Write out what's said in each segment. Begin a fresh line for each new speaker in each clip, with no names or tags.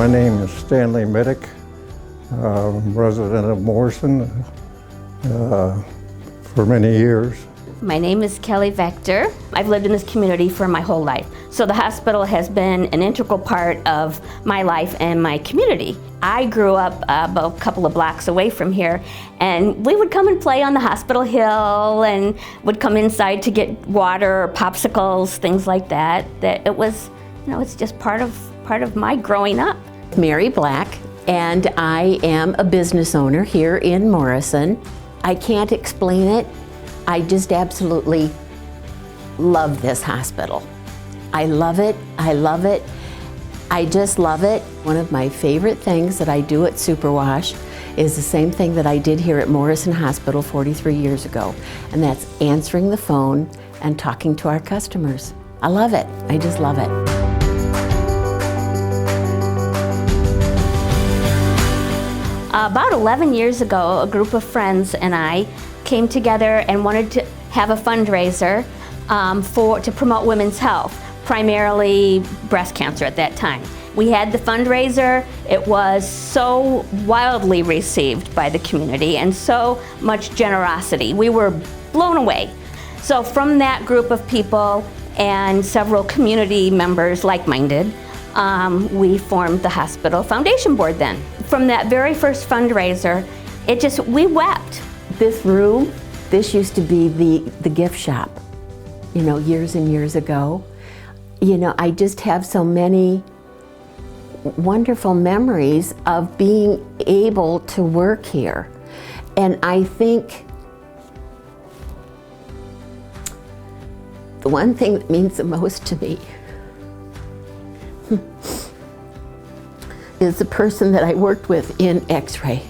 My name is Stanley Middick. I'm resident of Morrison for many years.
My name is Kelly Vector. I've lived in this community for my whole life. So the hospital has been an integral part of my life and my community. I grew up about a couple of blocks away from here, and we would come and play on the hospital hill and would come inside to get water or popsicles, things like that. That it was, it's just part of my growing up.
Mary Black, and I am a business owner here in Morrison. I can't explain it. I just absolutely love this hospital. I love it, I love it. I just love it. One of my favorite things that I do at Superwash is the same thing that I did here at Morrison Hospital 43 years ago, and that's answering the phone and talking to our customers. I love it, I just love it.
About 11 years ago, a group of friends and I came together and wanted to have a fundraiser to promote women's health, primarily breast cancer at that time. We had the fundraiser. It was so wildly received by the community and so much generosity. We were blown away. So from that group of people and several community members like-minded, we formed the hospital foundation board then. From that very first fundraiser, we wept.
This room, this used to be the gift shop, years and years ago. I just have so many wonderful memories of being able to work here. And I think the one thing that means the most to me is the person that I worked with in X-ray,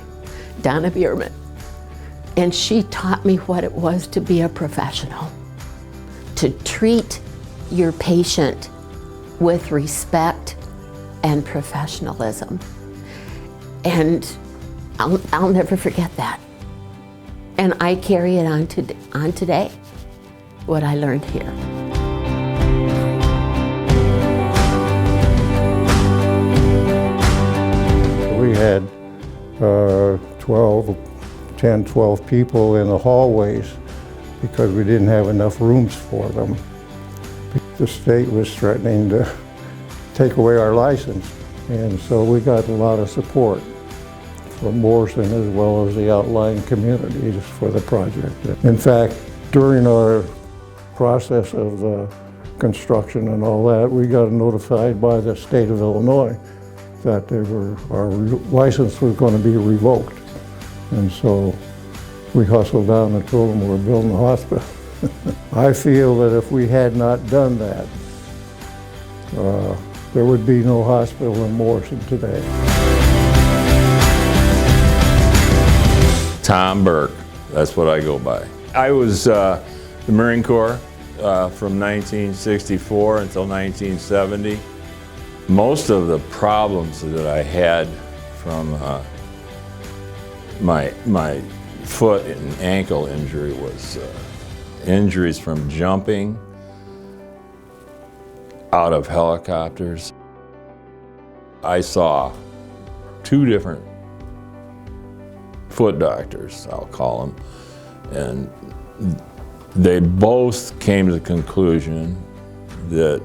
Donna Bierman. And she taught me what it was to be a professional, to treat your patient with respect and professionalism. And I'll never forget that. And I carry it on today, what I learned here.
We had 10, 12 people in the hallways because we didn't have enough rooms for them. The state was threatening to take away our license, and so we got a lot of support from Morrison as well as the outlying communities for the project. In fact, during our process of the construction and all that, we got notified by the state of Illinois that our license was going to be revoked. And so we hustled down and told them we're building a hospital. I feel that if we had not done that, there would be no hospital in Morrison today.
Tom Burke, that's what I go by. I was the Marine Corps from 1964 until 1970. Most of the problems that I had from my foot and ankle injury was injuries from jumping out of helicopters. I saw 2 different foot doctors, I'll call them, and they both came to the conclusion that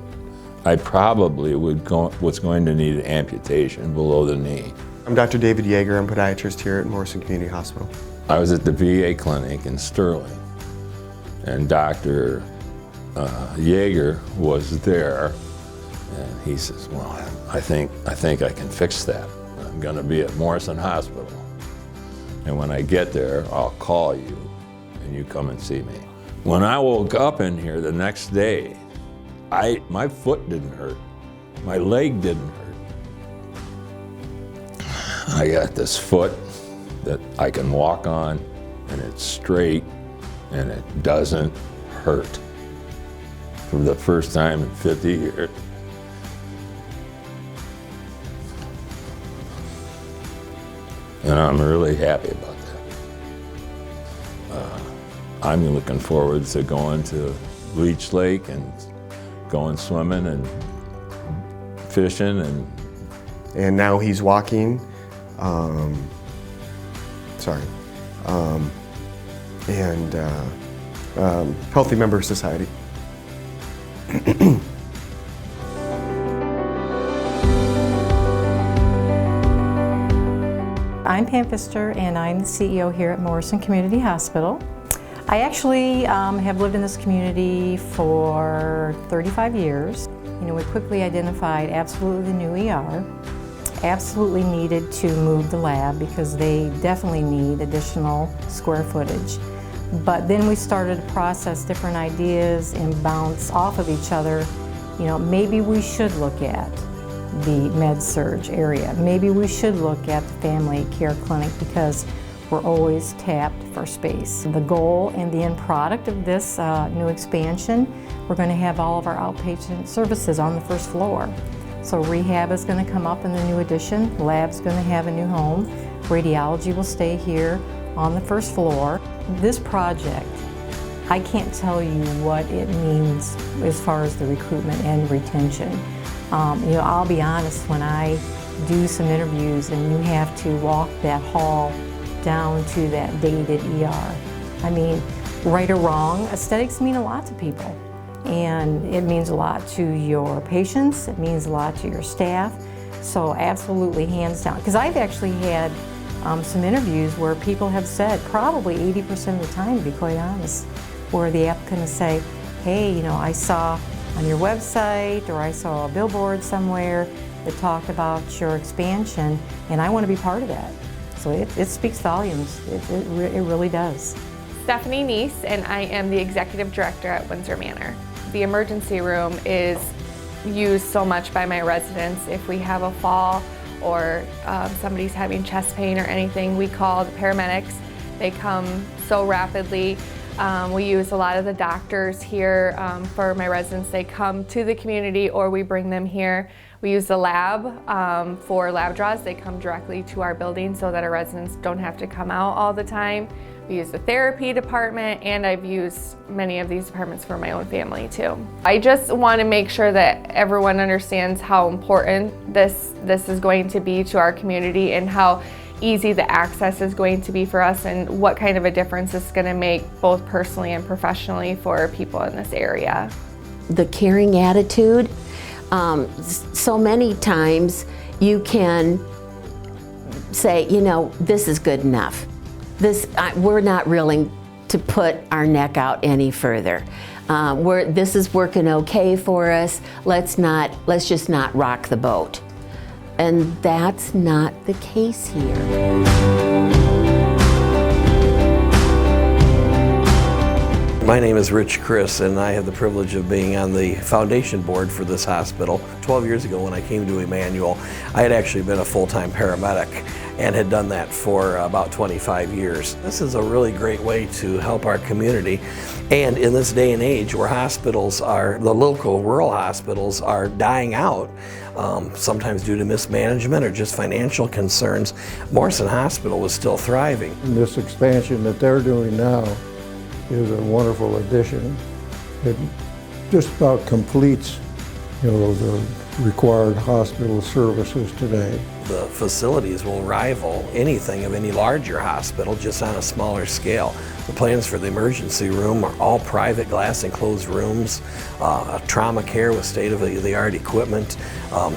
I probably was going to need an amputation below the knee.
I'm Dr. David Yeager. I'm a podiatrist here at Morrison Community Hospital.
I was at the VA clinic in Sterling, and Dr. Yeager was there, and he says, "Well, I think I can fix that. I'm going to be at Morrison Hospital, and when I get there, I'll call you, and you come and see me." When I woke up in here the next day, my foot didn't hurt, my leg didn't hurt. I got this foot that I can walk on, and it's straight, and it doesn't hurt. For the first time in 50 years. And I'm really happy about that. I'm looking forward to going to Leech Lake and going swimming and fishing and
and now he's walking. Healthy member of society.
I'm Pam Pfister, and I'm the CEO here at Morrison Community Hospital. I actually have lived in this community for 35 years. You know, we quickly identified absolutely the new ER, absolutely needed to move the lab because they definitely need additional square footage. But then we started to process different ideas and bounce off of each other. You know, maybe we should look at the med-surg area. Maybe we should look at the family care clinic because we're always tapped for space. The goal and the end product of this new expansion, we're going to have all of our outpatient services on the first floor. So rehab is going to come up in the new addition, lab's going to have a new home, radiology will stay here on the first floor. This project, I can't tell you what it means as far as the recruitment and retention. You know, I'll be honest, when I do some interviews and you have to walk that hall down to that dated ER, I mean, right or wrong, aesthetics mean a lot to people. And it means a lot to your patients, it means a lot to your staff. So absolutely, hands down. Because I've actually had some interviews where people have said, probably 80% of the time, to be quite honest, where the applicant will say, hey, you know, I saw on your website or I saw a billboard somewhere that talked about your expansion and I want to be part of that. So it speaks volumes, it really does.
Stephanie Neese, and I am the Executive Director at Windsor Manor. The emergency room is used so much by my residents. If we have a fall or somebody's having chest pain or anything, we call the paramedics. They come so rapidly. We use a lot of the doctors here for my residents. They come to the community or we bring them here. We use the lab for lab draws. They come directly to our building so that our residents don't have to come out all the time. We use the therapy department, and I've used many of these departments for my own family too. I just want to make sure that everyone understands how important this is going to be to our community and how easy the access is going to be for us and what kind of a difference it's going to make both personally and professionally for people in this area.
The caring attitude, so many times you can say, you know, this is good enough. We're not willing to put our neck out any further. This is working okay for us. Let's just not rock the boat. And that's not the case here.
My name is Rich Chris, and I have the privilege of being on the foundation board for this hospital. 12 years ago when I came to Emmanuel, I had actually been a full-time paramedic and had done that for about 25 years. This is a really great way to help our community, and in this day and age where hospitals the local rural hospitals are dying out, sometimes due to mismanagement or just financial concerns, Morrison Hospital was still thriving.
And this expansion that they're doing now is a wonderful addition. It just about completes, you know, the required hospital services today.
The facilities will rival anything of any larger hospital, just on a smaller scale. The plans for the emergency room are all private glass enclosed rooms, trauma care with state-of-the-art equipment,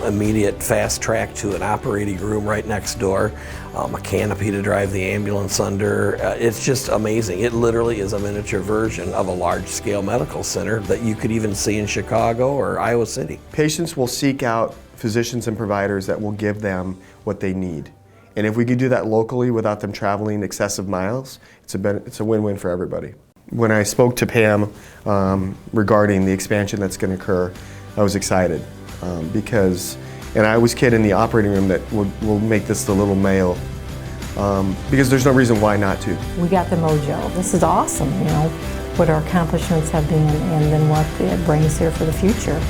immediate fast track to an operating room right next door, a canopy to drive the ambulance under. It's just amazing. It literally is a miniature version of a large-scale medical center that you could even see in Chicago or Iowa City.
Patients will seek out physicians and providers that will give them what they need. And if we could do that locally without them traveling excessive miles, it's a win-win for everybody. When I spoke to Pam regarding the expansion that's going to occur, I was excited and I always kid in the operating room that we'll make this the little Mayo because there's no reason why not to.
We got the mojo. This is awesome, you know, what our accomplishments have been and then what it brings here for the future.